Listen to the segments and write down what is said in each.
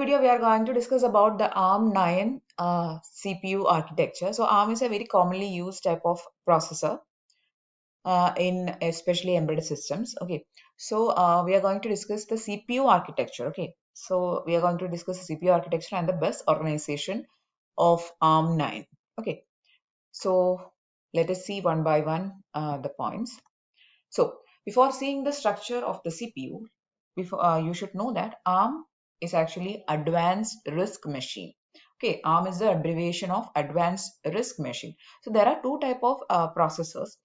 video, we are going to discuss about the ARM9 CPU architecture. So ARM is a very commonly used type of processor in especially embedded systems. Okay, so we are going to discuss the CPU architecture. Okay, so we are going to discuss the CPU architecture and the best organization of ARM9. Okay, so let us see one by one the points. So before seeing the structure of the CPU, you should know that ARM is actually Advanced RISC Machine. Okay, ARM is the abbreviation of Advanced RISC Machine. So there are two type of processors.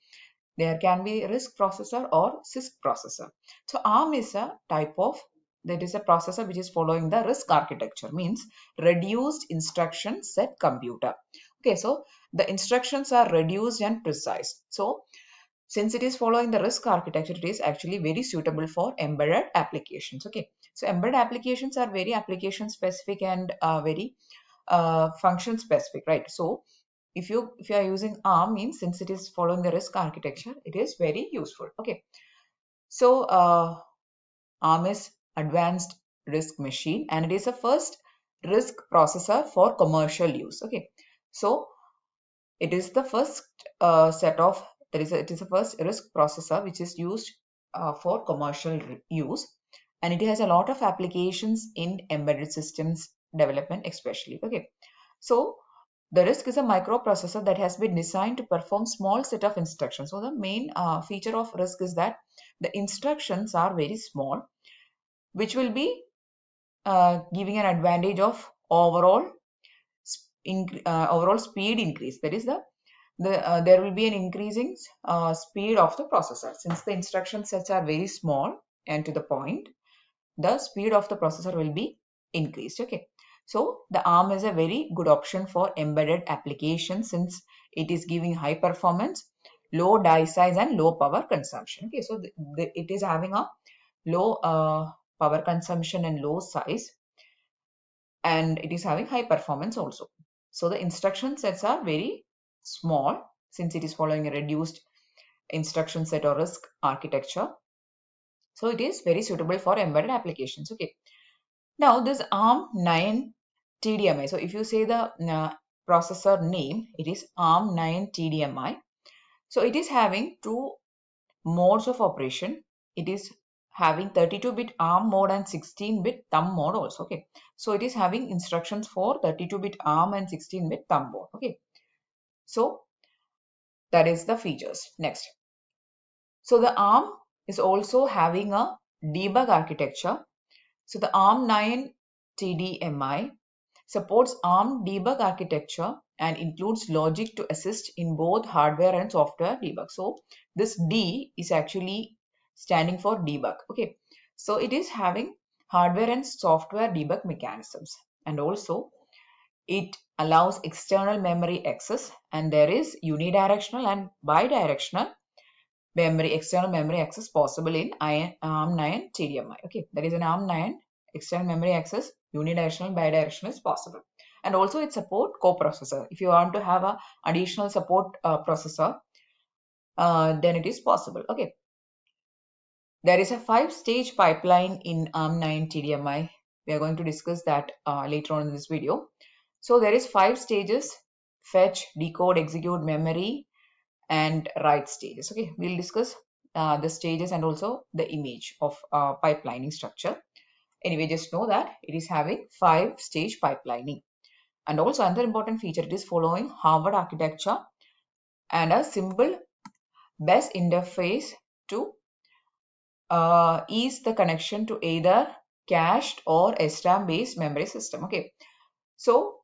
There can be RISC processor or CISC processor. So ARM is a type of, that is a processor which is following the RISC architecture, means reduced instruction set computer. Okay, so the instructions are reduced and precise. So since it is following the RISC architecture, it is actually very suitable for embedded applications. Okay, so embedded applications are very application specific and very function specific, right? So if you are using ARM, means since it is following the RISC architecture, it is very useful. Okay, so ARM is Advanced RISC Machine, and it is the first RISC processor for commercial use. Okay, so it is the first set of it is the first RISC processor which is used for commercial use, and it has a lot of applications in embedded systems development especially. Okay, so the RISC is a microprocessor that has been designed to perform small set of instructions. So the main feature of RISC is that the instructions are very small, which will be giving an advantage of overall speed increase. That is there will be an increasing speed of the processor. Since the instruction sets are very small and to the point, the speed of the processor will be increased. Okay, so the ARM is a very good option for embedded applications since it is giving high performance, low die size and low power consumption. Okay, so it is having a low power consumption and low size, and it is having high performance also. So the instruction sets are very small since it is following a reduced instruction set or RISC architecture. So it is very suitable for embedded applications. Okay, now this ARM9TDMI. So if you say the processor name, it is ARM9TDMI. So it is having two modes of operation. It is having 32-bit ARM mode and 16-bit thumb mode also. Okay, so it is having instructions for 32-bit ARM and 16-bit thumb mode. Okay, so that is the features. Next, so the ARM is also having a debug architecture. So the ARM9TDMI supports ARM debug architecture and includes logic to assist in both hardware and software debug. So this D is actually standing for debug. Okay, so it is having hardware and software debug mechanisms, and also it allows external memory access, and there is unidirectional and bidirectional external memory access possible in ARM9TDMI. Okay, there is an ARM9 external memory access, unidirectional, bidirectional is possible. And also it support coprocessor. If you want to have a additional support processor, then it is possible. Okay, there is a 5-stage pipeline in ARM9TDMI. We are going to discuss that later on in this video. So there is 5 stages: fetch, decode, execute, memory, and write stages. Okay, we'll discuss the stages and also the image of pipelining structure. Anyway, just know that it is having 5-stage pipelining. And also another important feature, it is following Harvard architecture and a simple best interface to ease the connection to either cached or SRAM based memory system. Okay, so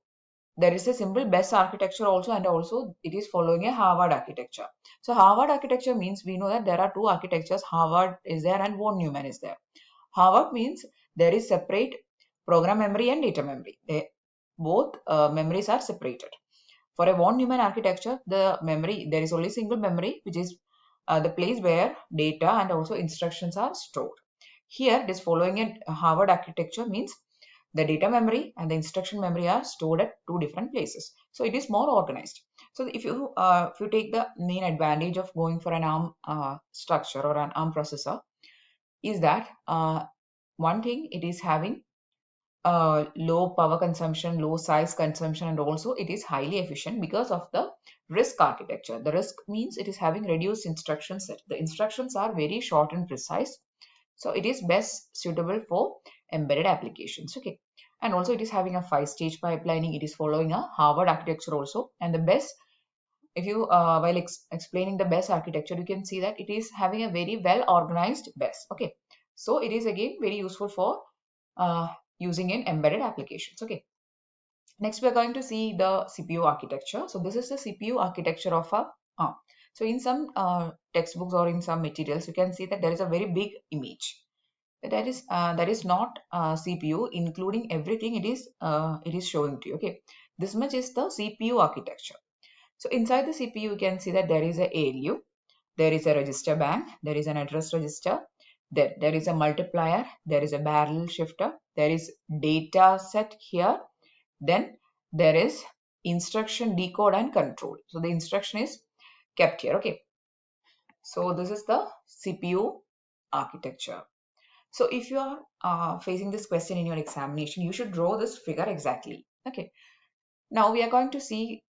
there is a simple BESS architecture also, and also it is following a Harvard architecture. So Harvard architecture means we know that there are two architectures. Harvard is there and von Neumann is there. Harvard means there is separate program memory and data memory. Both memories are separated. For a von Neumann architecture, the memory, there is only single memory, which is the place where data and also instructions are stored. Here it is following a Harvard architecture, means the data memory and the instruction memory are stored at two different places. So it is more organized. So if you take the main advantage of going for an ARM structure or an ARM processor, is that one thing, it is having low power consumption, low size consumption, and also it is highly efficient because of the RISC architecture. The RISC means it is having reduced instruction set. The instructions are very short and precise. So it is best suitable for embedded applications. Okay. And also it is having a 5-stage pipelining. It is following a Harvard architecture also. And the best, if you while explaining the best architecture, you can see that it is having a very well organized best. Okay. So it is again very useful for using in embedded applications. Okay. Next, we are going to see the CPU architecture. So this is the CPU architecture of a ARM. So in some textbooks or in some materials, you can see that there is a very big image. That is not CPU, including everything. It is showing to you. Okay, this much is the CPU architecture. So inside the CPU, you can see that there is a ALU, there is a register bank, there is an address register, there is a multiplier, there is a barrel shifter, there is data set here, then there is instruction decode and control. So the instruction is kept here. Okay. So this is the CPU architecture. So if you are facing this question in your examination, you should draw this figure exactly. Okay. Now we are going to see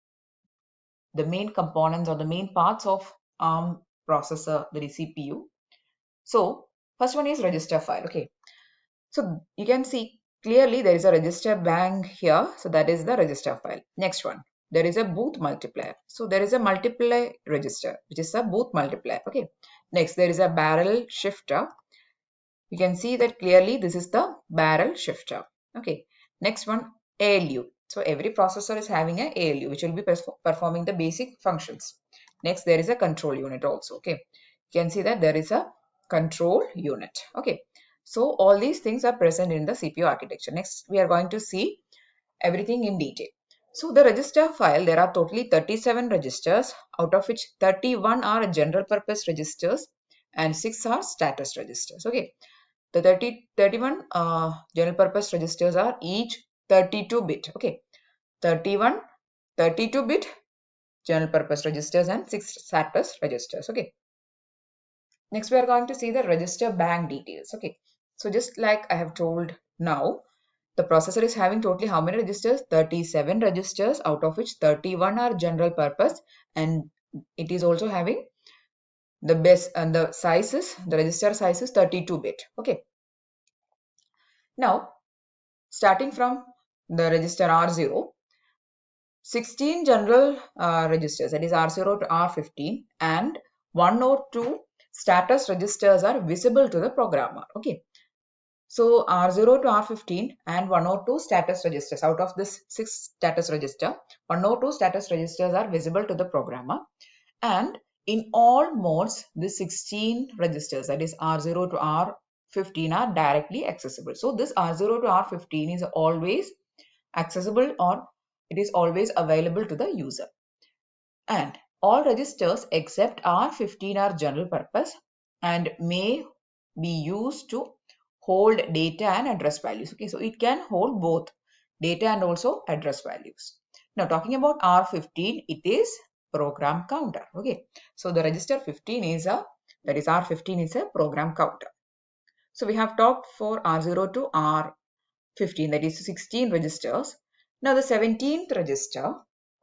the main components or the main parts of ARM processor, that is CPU. So first one is register file. Okay. So you can see clearly there is a register bank here. So that is the register file. Next one, there is a booth multiplier. So there is a multiply register, which is a booth multiplier. Okay. Next, there is a barrel shifter. You can see that clearly this is the barrel shifter. Okay. Next one, ALU. So every processor is having a ALU, which will be performing the basic functions. Next, there is a control unit also. Okay. You can see that there is a control unit. Okay. So all these things are present in the CPU architecture. Next, we are going to see everything in detail. So the register file, there are totally 37 registers, out of which 31 are general purpose registers and 6 are status registers. Okay. The 31 general purpose registers are each 32-bit. Okay. 31 32-bit general purpose registers and 6 status registers. Okay. Next, we are going to see the register bank details. Okay. So just like I have told now, the processor is having totally how many registers? 37 registers, out of which 31 are general purpose, and it is also having the base and the sizes, the register size is 32-bit. Okay. Now, starting from the register R0, 16 general registers, that is R0 to R15, and 1 or 2 status registers are visible to the programmer. Okay. So R0 to R15 and 1 or 2 status registers, out of this 6 status register, 1 or 2 status registers are visible to the programmer. And in all modes, the 16 registers, that is R0 to R15, are directly accessible. So this R0 to R15 is always accessible, or it is always available to the user. And all registers except R15 are general purpose and may be used to hold data and address values. Okay, so it can hold both data and also address values. Now talking about R15, it is program counter. Okay, so the register 15 is that is R15 is a program counter. So we have talked for R0 to R15, that is 16 registers. Now the 17th register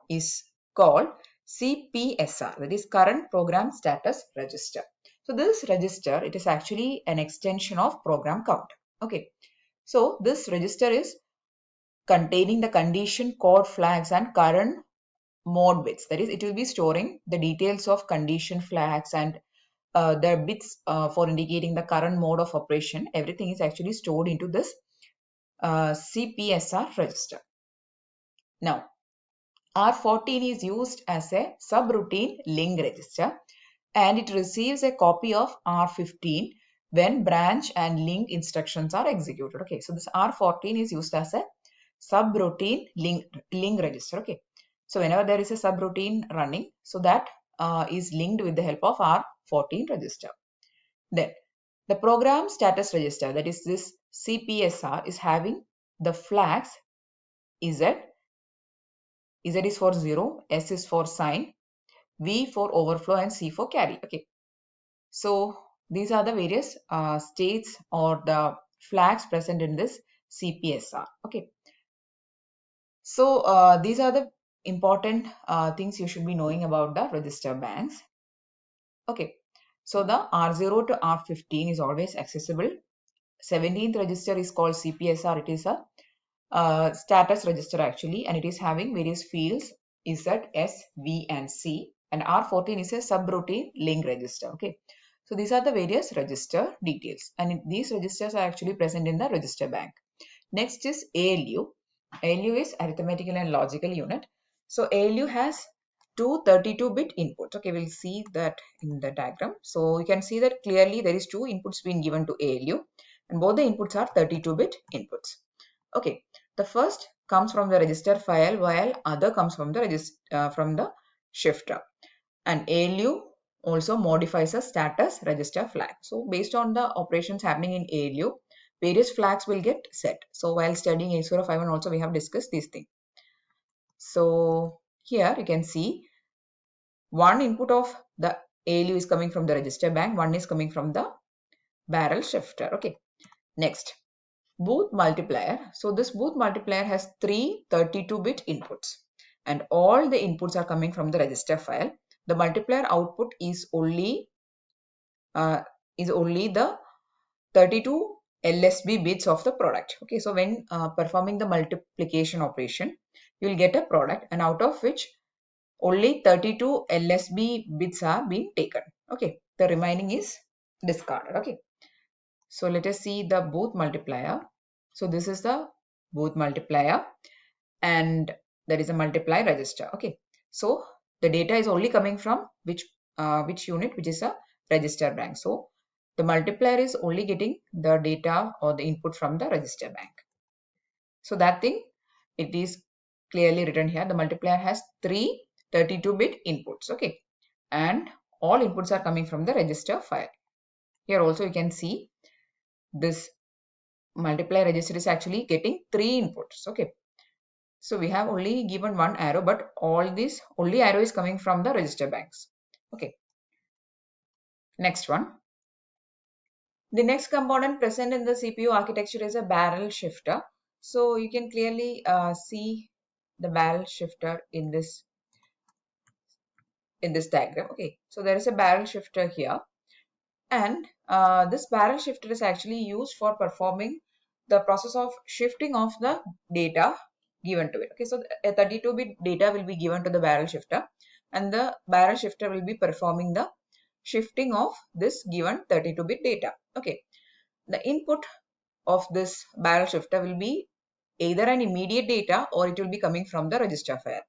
is called CPSR, that is current program status register. So this register, it is actually an extension of program counter. Okay. So this register is containing the condition, code flags and current mode bits. That is, it will be storing the details of condition flags and the bits for indicating the current mode of operation. Everything is actually stored into this CPSR register. Now, R14 is used as a subroutine link register, and it receives a copy of R15 when branch and link instructions are executed. Okay, so this R14 is used as a subroutine link register. Okay, so whenever there is a subroutine running, so that is linked with the help of R14 register. Then the program status register, that is this CPSR, is having the flags Z. Z is for 0, S is for sign, V for overflow and C for carry. Okay. So these are the various states or the flags present in this CPSR. Okay. So these are the important things you should be knowing about the register banks. Okay. So the R0 to R15 is always accessible. 17th register is called CPSR. It is a status register actually, and it is having various fields Z, S, V, and C. And R14 is a subroutine link register. Okay, so these are the various register details, and these registers are actually present in the register bank. Next is ALU. ALU is arithmetical and logical unit. So ALU has two 32-bit inputs. Okay, we'll see that in the diagram. So you can see that clearly there is two inputs being given to ALU, and both the inputs are 32-bit inputs. Okay, the first comes from the register file while other comes from the shifter. And ALU also modifies a status register flag. So based on the operations happening in ALU, various flags will get set. So while studying 8051 also we have discussed these things. So here you can see one input of the ALU is coming from the register bank, one is coming from the barrel shifter. Okay, next. Booth multiplier. So this booth multiplier has three 32-bit inputs, and all the inputs are coming from the register file. The multiplier output is only the 32 LSB bits of the product. Okay, so when performing the multiplication operation, you will get a product, and out of which only 32 LSB bits are being taken. Okay, the remaining is discarded. Okay. So let us see the booth multiplier. So this is the booth multiplier, and there is a multiply register. Okay. So the data is only coming from which unit, which is a register bank. So the multiplier is only getting the data or the input from the register bank. So that thing, it is clearly written here. The multiplier has three 32-bit inputs. Okay. And all inputs are coming from the register file. Here also you can see this multiply register is actually getting three inputs. Okay, so we have only given one arrow, but all this only arrow is coming from the register banks. Okay, next one. The next component present in the CPU architecture is a barrel shifter. So you can clearly see the barrel shifter in this diagram. Okay, so there is a barrel shifter here. And this barrel shifter is actually used for performing the process of shifting of the data given to it. Okay, so a 32-bit data will be given to the barrel shifter, and the barrel shifter will be performing the shifting of this given 32-bit data. Okay, the input of this barrel shifter will be either an immediate data or it will be coming from the register file.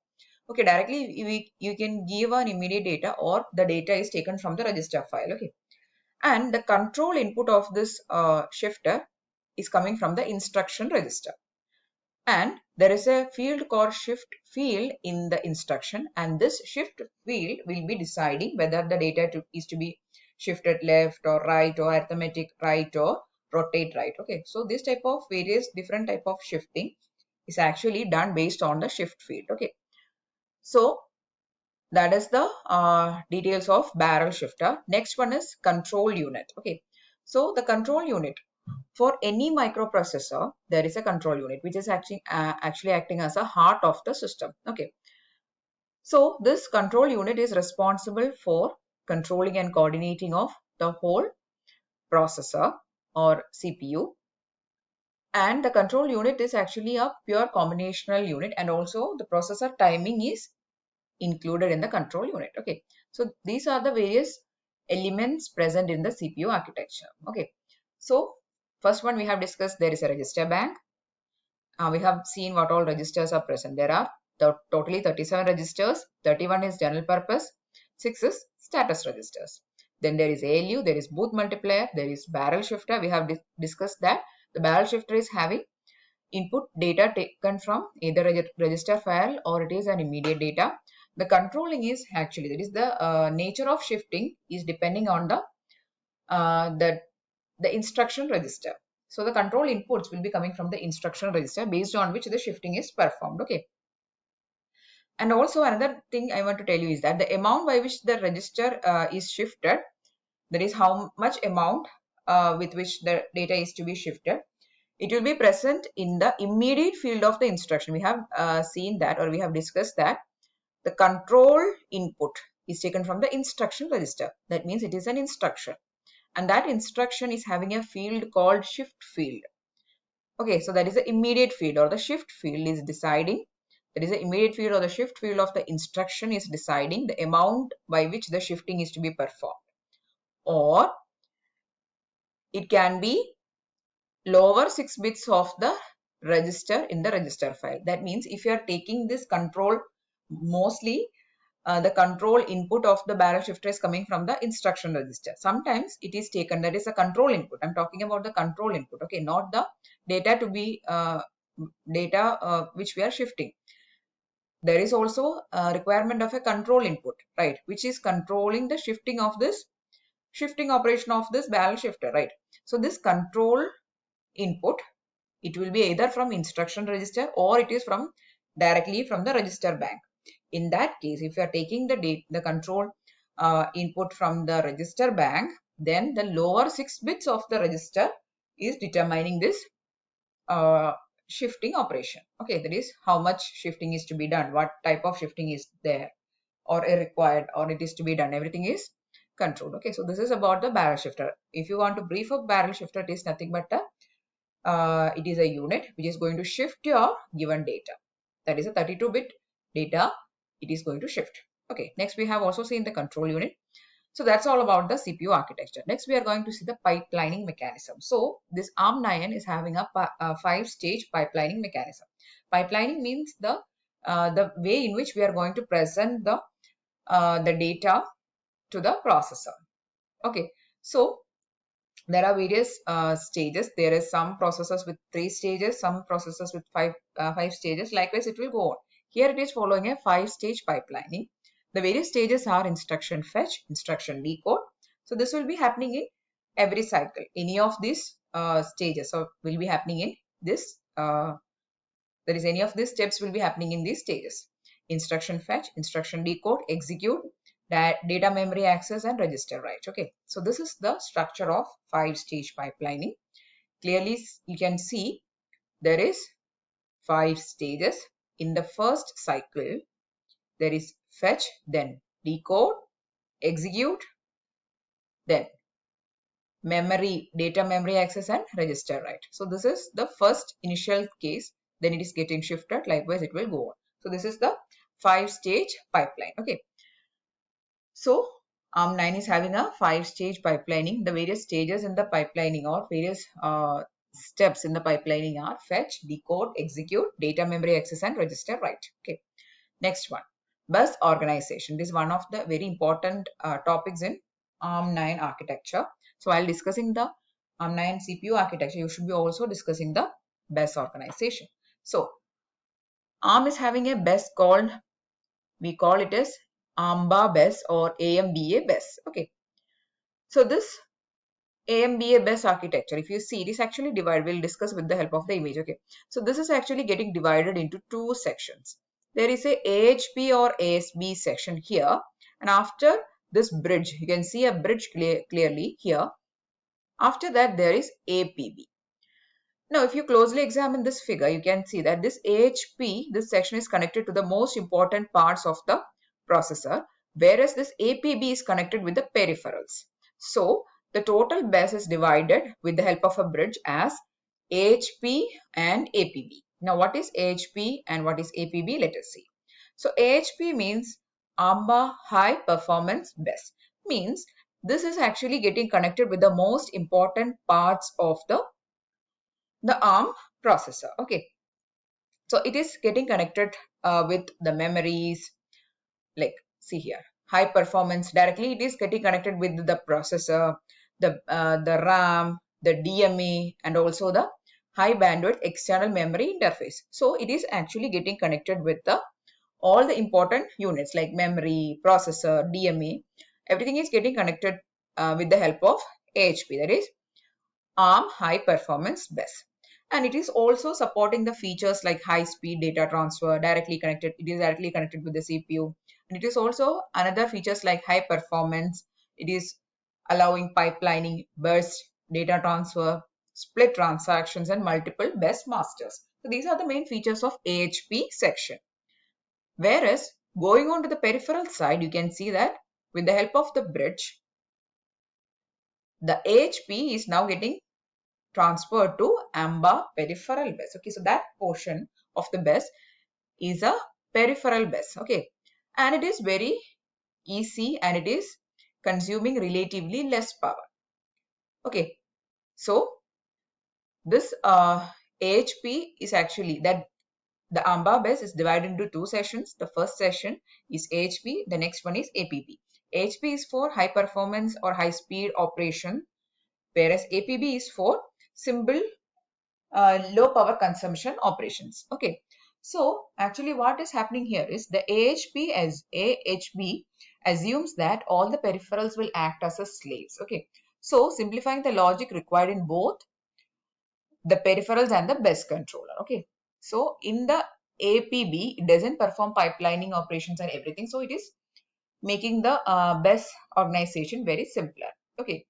Okay, directly you can give an immediate data, or the data is taken from the register file. Okay. And the control input of this shifter is coming from the instruction register. And there is a field called shift field in the instruction, and this shift field will be deciding whether the data is to be shifted left or right, or arithmetic right, or rotate right. Okay, so this type of various different type of shifting is actually done based on the shift field. Okay, so that is the details of barrel shifter. Next one is control unit. Okay, so the control unit, for any microprocessor, there is a control unit which is actually acting as a heart of the system. Okay, so this control unit is responsible for controlling and coordinating of the whole processor or CPU. And the control unit is actually a pure combinational unit, and also the processor timing is included in the control unit. Okay, so these are the various elements present in the CPU architecture. Okay, so first one we have discussed, there is a register bank. We have seen what all registers are present. There are totally 37 registers. 31 is general purpose, 6 is status registers. Then there is ALU, there is booth multiplier, there is barrel shifter. We have discussed that the barrel shifter is having input data taken from either a register file or it is an immediate data. The controlling is actually, that is the nature of shifting is depending on the instruction register. So the control inputs will be coming from the instruction register based on which the shifting is performed. Okay. And also another thing I want to tell you is that the amount by which the register is shifted, that is how much amount with which the data is to be shifted, it will be present in the immediate field of the instruction. We have seen that, or we have discussed that the control input is taken from the instruction register. That means it is an instruction, and that instruction is having a field called shift field. Okay, so that is the immediate field, or the shift field is deciding, that is the immediate field or the shift field of the instruction is deciding the amount by which the shifting is to be performed. Or it can be lower 6 bits of the register in the register file. That means if you are taking this control, mostly the control input of the barrel shifter is coming from the instruction register. Sometimes it is taken, that is a control input. I'm talking about the control input, okay, not the data to be which we are shifting. There is also a requirement of a control input, right, which is controlling the shifting operation of this barrel shifter, right? So this control input, it will be either from instruction register or it is from directly from the register bank. In that case, if you are taking the control input from the register bank, then the lower 6 bits of the register is determining this shifting operation. Okay, that is how much shifting is to be done, what type of shifting is there or required, or it is to be done. Everything is controlled. Okay, so this is about the barrel shifter. If you want to brief up barrel shifter, it is nothing but it is a unit which is going to shift your given data. That is a 32-bit data it is going to shift. Okay, next we have also seen the control unit. So that's all about the CPU architecture. Next we are going to see the pipelining mechanism. So this ARM9 is having a 5-stage pipelining mechanism. Pipelining means the way in which we are going to present the data to the processor. Okay, so there are various stages. There is some processors with 3 stages, some processors with 5 stages. Likewise, it will go on. Here it is following a 5-stage pipelining. The various stages are instruction fetch, instruction decode. So this will be happening in every cycle. Any of these stages will be happening in this. There is any of these steps will be happening in these stages. Instruction fetch, instruction decode, execute, data memory access, and register write. Okay, so this is the structure of 5-stage pipelining. Clearly you can see there is 5 stages. In the first cycle there is fetch, then decode, execute, then data memory access, and register write. So this is the first initial case, then it is getting shifted, likewise it will go on. So this is the 5-stage pipeline. Okay, so ARM9 is having a 5-stage pipelining. The various stages in the pipelining or various steps in the pipelining are fetch, decode, execute, data memory access, and register write. Okay, next one, bus organization. This is one of the very important topics in ARM9 architecture. So while discussing the ARM9 CPU architecture, you should be also discussing the bus organization. So ARM is having a bus called, we call it as ARMBA bus or AMBA bus. Okay, so this AMBA bus architecture, if you see, it is actually divided. We'll discuss with the help of the image. Okay, so this is actually getting divided into 2 sections. There is a AHP or ASB section here, and after this bridge, you can see a bridge clearly here. After that, there is APB. Now, if you closely examine this figure, you can see that this AHP, this section is connected to the most important parts of the processor, whereas this APB is connected with the peripherals. So the total bus is divided with the help of a bridge as AHP and APB. Now, what is AHP and what is APB? Let us see. So AHP means ARMBA High Performance Bus. Means this is actually getting connected with the most important parts of the ARM processor. Okay, so it is getting connected with the memories, like see here, high performance directly. It is getting connected with the processor, the RAM, the DMA, and also the high bandwidth external memory interface. So it is actually getting connected with all the important units like memory, processor, DMA. Everything is getting connected with the help of AHP, that is ARM High Performance Bus. And it is also supporting the features like high speed data transfer, directly connected. It is directly connected with the CPU. And it is also another features like high performance. It is allowing pipelining, burst, data transfer, split transactions, and multiple best masters. So these are the main features of AHP section. Whereas going on to the peripheral side, you can see that with the help of the bridge, the AHP is now getting transferred to AMBA peripheral bus. Okay, so that portion of the bus is a peripheral bus. Okay, and it is very easy and it is consuming relatively less power. Okay, so this AHP is actually that the AMBA bus is divided into two sessions. The first session is AHP, the next one is APB. AHP is for high performance or high speed operation, whereas APB is for simple low power consumption operations. Okay, so actually what is happening here is the AHB assumes that all the peripherals will act as a slaves. Okay, so simplifying the logic required in both the peripherals and the bus controller. Okay, so in the APB, it doesn't perform pipelining operations and everything, so it is making the bus organization very simpler. Okay,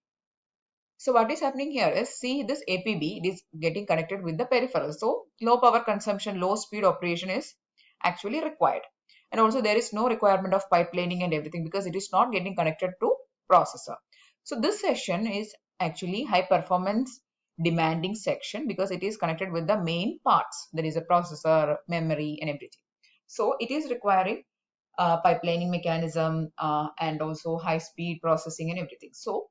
so what is happening here is, see, this APB, it is getting connected with the peripheral. So low power consumption, low speed operation is actually required. And also there is no requirement of pipelining and everything because it is not getting connected to processor. So this session is actually high performance demanding section because it is connected with the main parts. There is a processor, memory and everything. So it is requiring pipelining mechanism and also high speed processing and everything. So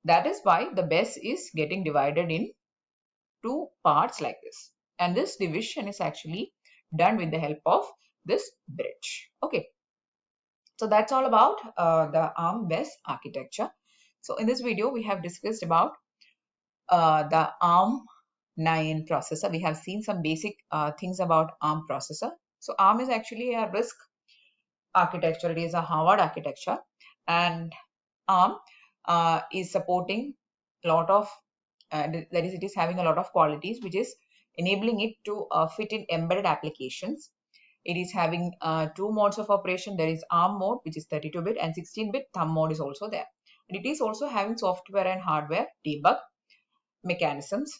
that is why the bus is getting divided in two parts like this. And this division is actually done with the help of this bridge. Okay. So that's all about the ARM bus architecture. So in this video, we have discussed about the ARM9 processor. We have seen some basic things about ARM processor. So ARM is actually a RISC architecture. It is a Harvard architecture, and ARM is supporting a lot of that is, it is having a lot of qualities which is enabling it to fit in embedded applications. It is having two modes of operation. There is ARM mode, which is 32-bit, and 16-bit thumb mode is also there. And it is also having software and hardware debug mechanisms,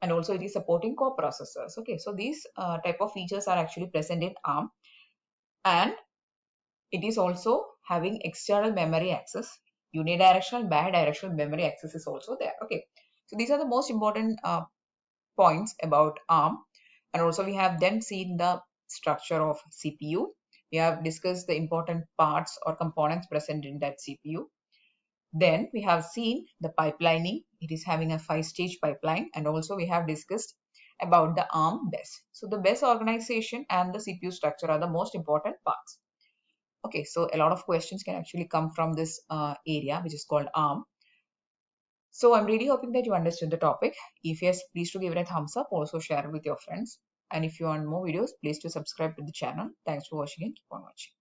and also it is supporting coprocessors. Okay, so these type of features are actually present in ARM, and it is also having external memory access. Unidirectional, bidirectional memory access is also there. Okay, so these are the most important points about ARM. And also we have then seen the structure of CPU. We have discussed the important parts or components present in that CPU. Then we have seen the pipelining. It is having a 5-stage pipeline, and also we have discussed about the ARM bus. So the bus organization and the CPU structure are the most important parts. Okay, so a lot of questions can actually come from this area, which is called ARM. So I'm really hoping that you understood the topic. If yes, please to give it a thumbs up. Also share it with your friends. And if you want more videos, please to subscribe to the channel. Thanks for watching and keep on watching.